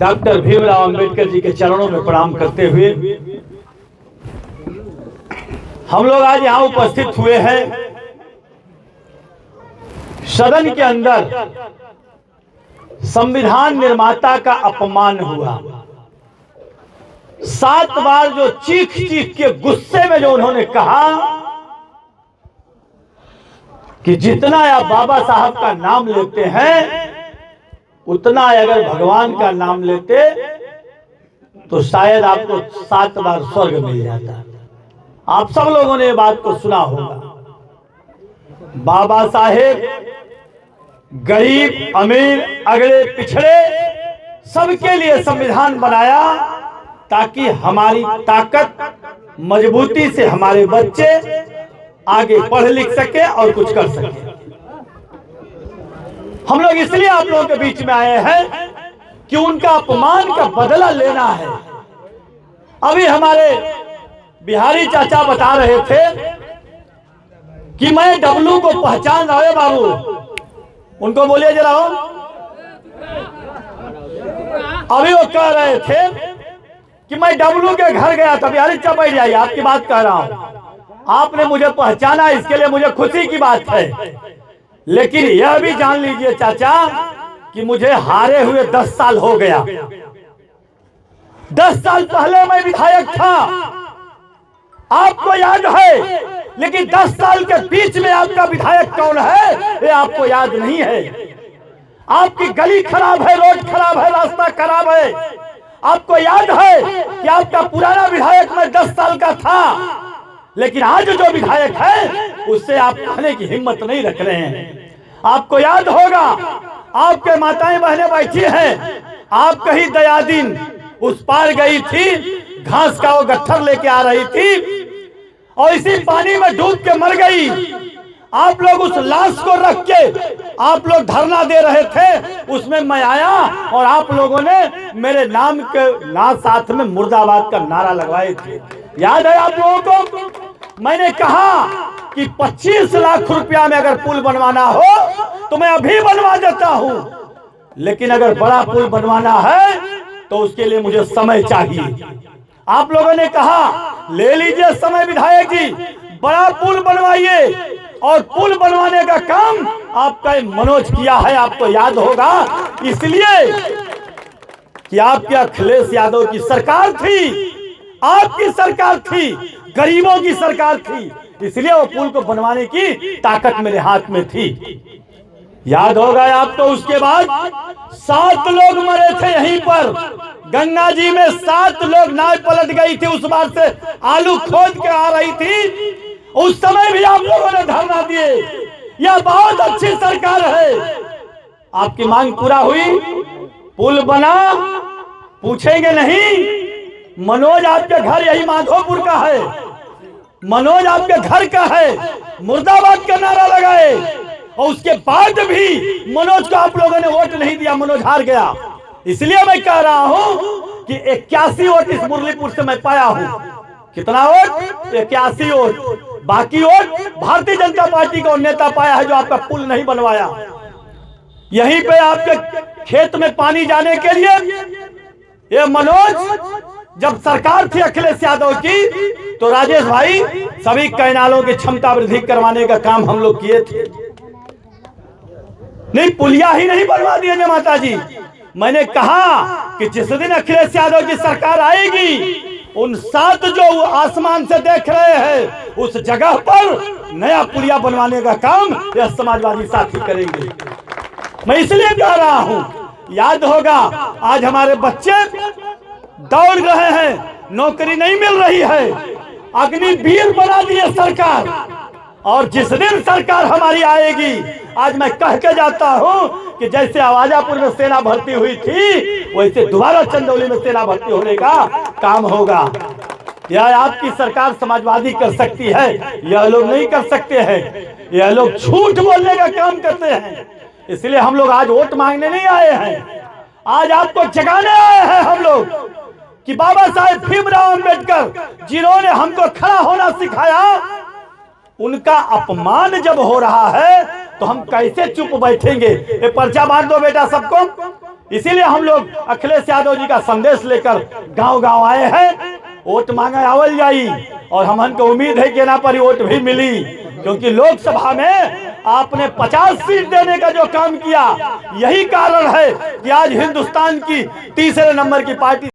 Doctor Bhimrao Ambedkar ji के चरणों में प्रणाम करते हुए हम लोग आज यहाँ उपस्थित हुए हैं। सदन के अंदर संविधान निर्माता का अपमान हुआ। 7 बार जो चीख चीख के गुस्से में जो उन्होंने कहा कि जितना आप बाबा साहब का नाम लेते हैं उतना अगर भगवान का नाम लेते तो शायद आपको 7 बार स्वर्ग मिल जाता। आप सब लोगों ने ये बात को सुना होगा। बाबा साहेब गरीब अमीर अगड़े पिछड़े सबके लिए संविधान बनाया ताकि हमारी ताकत मजबूती से हमारे बच्चे आगे पढ़ लिख सके और कुछ कर सके। हम लोग इसलिए आप लोगों के बीच में आए हैं कि उनका अपमान का बदला लेना है। अभी हमारे बिहारी चाचा बता रहे थे कि मैं डब्लू को पहचान रहा है। बाबू उनको बोलिए जरा। अभी वो कह रहे थे कि मैं डब्लू के घर गया था। बिहारी चाचा बैठ जाइए, आपकी बात कह रहा हूं। आपने मुझे पहचाना, इसके लिए मुझे खुशी की बात है। लेकिन यह भी जान लीजिए चाचा कि मुझे हारे हुए 10 साल हो गया। 10 साल पहले मैं विधायक था, आपको याद है। लेकिन 10 साल के बीच में आपका विधायक कौन है ये आपको याद नहीं है। आपकी गली खराब है, रोड खराब है, रास्ता खराब है। आपको याद है कि आपका पुराना विधायक मैं 10 साल का था, लेकिन आज जो विधायक है उससे आप कहने की हिम्मत नहीं रख रहे हैं। आपको याद होगा आपके माताएं बहनें बैठी हैं, आप कहीं दया दिन उस पार गई थी, घास का वो गट्ठर लेके आ रही थी और इसी पानी में डूब के मर गई। आप लोग उस लाश को रख के आप लोग धरना दे रहे थे, उसमें मैं आया और आप लोगों ने मेरे नाम के साथ में मुर्दाबाद का नारा लगवाए थे। याद है आप लोगों को? मैंने कहा कि 25 लाख रुपया में अगर पुल बनवाना हो तो मैं अभी बनवा देता हूं, लेकिन अगर बड़ा पुल बनवाना है तो उसके लिए मुझे समय चाहिए। आप लोगों ने कहा ले लीजिए समय विधायक जी, बड़ा पुल बनवाइए। और पुल बनवाने का काम आपका मनोज किया है, आपको याद होगा। इसलिए कि आपके अखिलेश यादव की सरकार थी, आपकी सरकार थी, गरीबों की सरकार थी, इसलिए वो पुल को बनवाने की ताकत मेरे हाथ में थी। याद होगा आपको। उसके बाद 7 लोग मरे थे यहीं पर गंगा जी में। 7 लोग नाव पलट गई थी, उस बार से आलू खोद के आ रही थी। उस समय भी आप लोगों ने धरना दिए। यह बहुत अच्छी सरकार है। आपकी मांग पूरा हुई, पुल बना, पूछेंगे नहीं। मनोज आपके घर यही माधोपुर का है, मनोज आपके घर का है, मुर्दाबाद का नारा लगाए और उसके बाद भी मनोज को आप लोगों ने वोट नहीं दिया, मनोज हार गया। इसलिए मैं कह रहा हूं कि 81 वोट इस मुरलीपुर से मैं पाया हूं। कितना वोट? 81 वोट। बाकी वोट भारतीय जनता पार्टी का नेता पाया है जो आपका पुल नहीं बनवाया। यहीं पे आपके खेत में पानी जाने के लिए ये मनोज, जब सरकार थी अखिलेश यादव की तो राजेश भाई सभी कैनालों की क्षमता वृद्धि करवाने का काम हम लोग किए थे। नहीं, पुलिया ही नहीं बनवा दिए ने माता जी। मैंने कहा कि जिस दिन अखिलेश यादव की सरकार आएगी उन 7 जो आसमान से देख रहे हैं उस जगह पर नया पुलिया बनवाने का काम यह समाजवादी साथी करेंगे। मैं इसलिए कह रहा हूं, याद होगा आज हमारे बच्चे दौड़ रहे हैं, नौकरी नहीं मिल रही है, अग्निवीर बना दिए सरकार। और जिस दिन सरकार हमारी आएगी, आज मैं कह के जाता हूं कि जैसे आवाजापुर में सेना भर्ती हुई थी वैसे दोबारा चंदौली में सेना भर्ती होने का काम होगा। यह आपकी सरकार समाजवादी कर सकती है, यह लोग नहीं कर सकते हैं। यह लोग झूठ बोलने का काम करते हैं। इसलिए हम लोग आज वोट मांगने नहीं आए हैं, आज आपको जगाने आए हैं हम लोग कि बाबा साहेब भीमराव अंबेडकर जिन्होंने हमको खड़ा होना सिखाया, उनका अपमान जब हो रहा है तो हम कैसे चुप बैठेंगे। ये पर्चा बांट दो बेटा सबको, इसीलिए हम लोग अखिलेश यादव जी का संदेश लेकर गांव गांव आए हैं। वोट मांगे आवल जाई और हमन को उम्मीद है कि ना पर वोट भी मिली, क्योंकि लोकसभा में आपने 50 सीट देने का जो काम किया, यही कारण है कि आज हिंदुस्तान की तीसरे नंबर की पार्टी